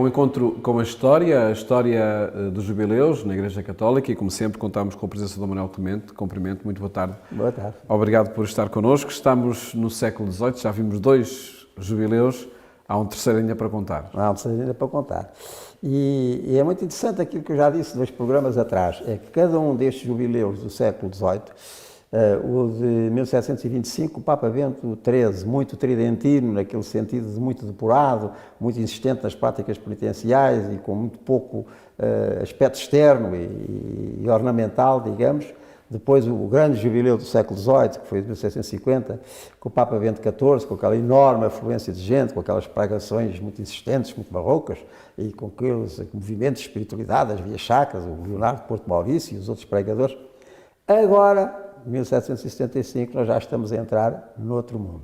encontro com a história dos jubileus na Igreja Católica e, como sempre, contamos com a presença do Manuel Clemente. Cumprimento, muito boa tarde. Boa tarde. Obrigado por estar connosco. Estamos no século XVIII, já vimos 2 jubileus, há um terceiro ainda para contar. Há um terceiro ainda para contar. E é muito interessante aquilo que eu já disse 2 programas atrás, é que cada um destes jubileus do século XVIII, o de 1725, o Papa Bento XIII, muito tridentino, naquele sentido de muito depurado, muito insistente nas práticas penitenciais e com muito pouco aspecto externo e ornamental, digamos. Depois o grande jubileu do século XVIII, que foi de 1750, com o Papa Bento XIV, com aquela enorme afluência de gente, com aquelas pregações muito insistentes, muito barrocas, e com aqueles movimentos de espiritualidade, as vias sacras, o Leonardo de Porto Maurício e os outros pregadores. Agora, 1775, nós já estamos a entrar noutro mundo.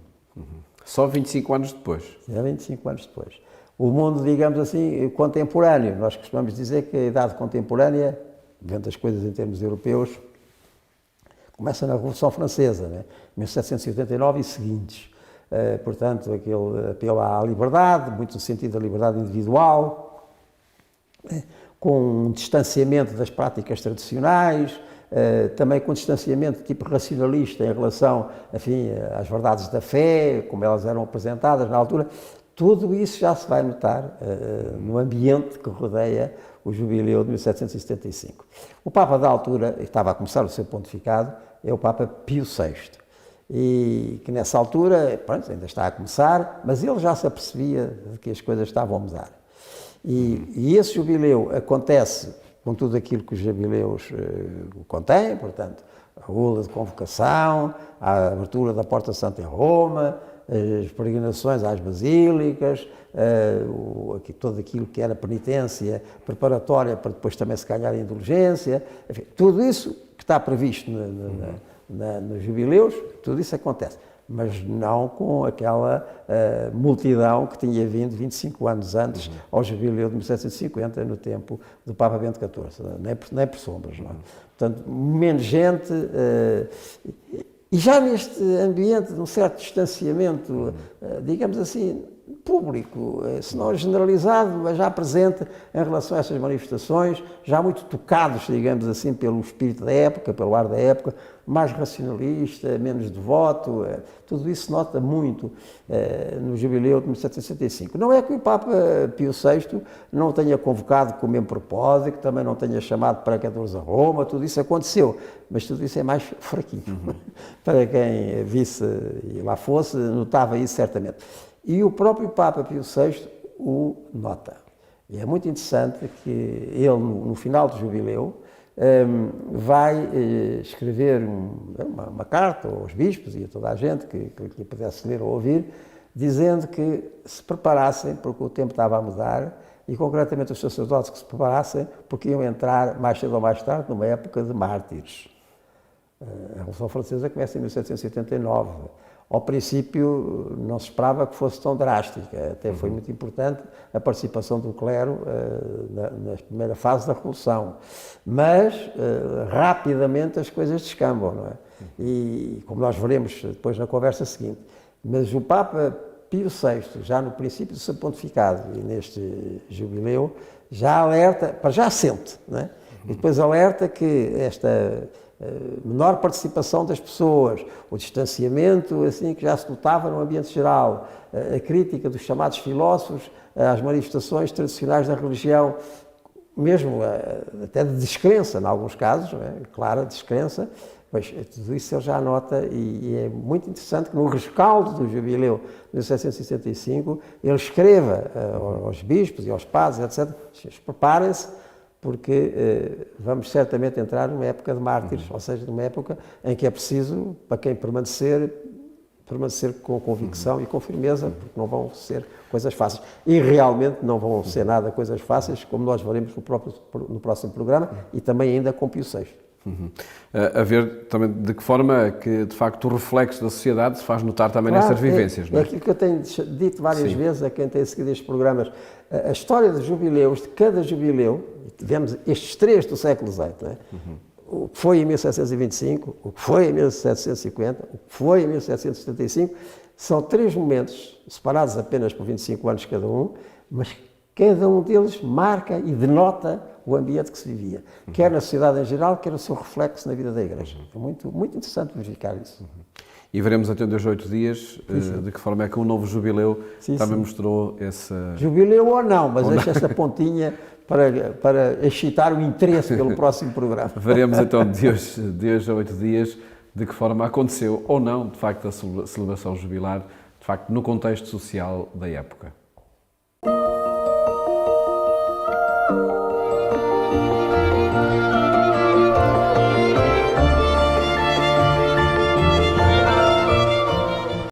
Só 25 anos depois. É 25 anos depois. O mundo, digamos assim, contemporâneo. Nós costumamos dizer que a idade contemporânea, vendo as coisas em termos europeus, começa na Revolução Francesa, né? 1789 e seguintes. Portanto, aquele apelo à liberdade, muito no sentido da liberdade individual, com um distanciamento das práticas tradicionais, também com distanciamento de tipo racionalista em relação, enfim, às verdades da fé, como elas eram apresentadas na altura. Tudo isso já se vai notar no ambiente que rodeia o jubileu de 1775. O Papa da altura, estava a começar o seu pontificado, é o Papa Pio VI. E que nessa altura, pronto, ainda está a começar, mas ele já se apercebia de que as coisas estavam a mudar. E esse jubileu acontece com tudo aquilo que os jubileus contêm, portanto, a bula de convocação, a abertura da Porta Santa em Roma, as peregrinações às basílicas, todo aquilo que era penitência preparatória para depois também se ganhar a indulgência, enfim, tudo isso que está previsto nos jubileus, tudo isso acontece, mas não com aquela multidão que tinha vindo 25 anos antes ao jubileu de 1750, no tempo do Papa Bento XIV, nem por sombras. Não é? Portanto, menos gente, e já neste ambiente de um certo distanciamento, digamos assim, público, se não generalizado, mas já presente em relação a essas manifestações, já muito tocados, digamos assim, pelo espírito da época, pelo ar da época, mais racionalista, menos devoto, tudo isso se nota muito no jubileu de 1765. Não é que o Papa Pio VI não tenha convocado com o mesmo propósito, que também não tenha chamado pregadores a Roma, tudo isso aconteceu, mas tudo isso é mais fraquinho. Para quem visse e lá fosse, notava isso certamente. E o próprio Papa Pio VI o nota. E é muito interessante que ele, no final do jubileu, vai escrever uma carta aos bispos e a toda a gente que pudesse ler ou ouvir, dizendo que se preparassem, porque o tempo estava a mudar, e concretamente os sacerdotes que se preparassem, porque iam entrar mais cedo ou mais tarde numa época de mártires. A Revolução Francesa começa em 1789. Ao princípio não se esperava que fosse tão drástica, até foi muito importante a participação do clero na primeira fase da Revolução, mas rapidamente as coisas descambam, não é? E como nós veremos depois na conversa seguinte, mas o Papa Pio VI, já no princípio do seu pontificado e neste jubileu, já alerta, para já sente, não é? E depois alerta que esta menor participação das pessoas, o distanciamento assim que já se notava no ambiente geral, a crítica dos chamados filósofos às manifestações tradicionais da religião, mesmo até de descrença, em alguns casos, não é? Clara descrença, mas tudo isso ele já anota e é muito interessante que no rescaldo do jubileu de 1765 ele escreva aos bispos e aos padres, etc., preparem-se, porque vamos certamente entrar numa época de mártires, ou seja, numa época em que é preciso, para quem permanecer com convicção e com firmeza, porque não vão ser coisas fáceis. E realmente não vão ser nada coisas fáceis, como nós veremos no próximo programa, e também ainda com Pio VI. A ver também de que forma que, de facto, o reflexo da sociedade se faz notar também nestas vivências. Não é? É aquilo que eu tenho dito várias vezes a quem tem seguido estes programas. A história dos jubileus, de cada jubileu, tivemos estes 3 do século XVIII, não é? O que foi em 1725, o que foi em 1750, o que foi em 1775, são 3 momentos, separados apenas por 25 anos cada um, mas Cada um deles marca e denota o ambiente que se vivia, quer na sociedade em geral, quer o seu reflexo na vida da Igreja. É muito, muito interessante verificar isso. E veremos até dois 8 dias de que forma é que um novo jubileu também mostrou essa... Jubileu ou não, mas deixa esta pontinha para excitar o interesse pelo próximo programa. Veremos então de hoje a 8 dias de que forma aconteceu ou não, de facto, a celebração jubilar, de facto, no contexto social da época.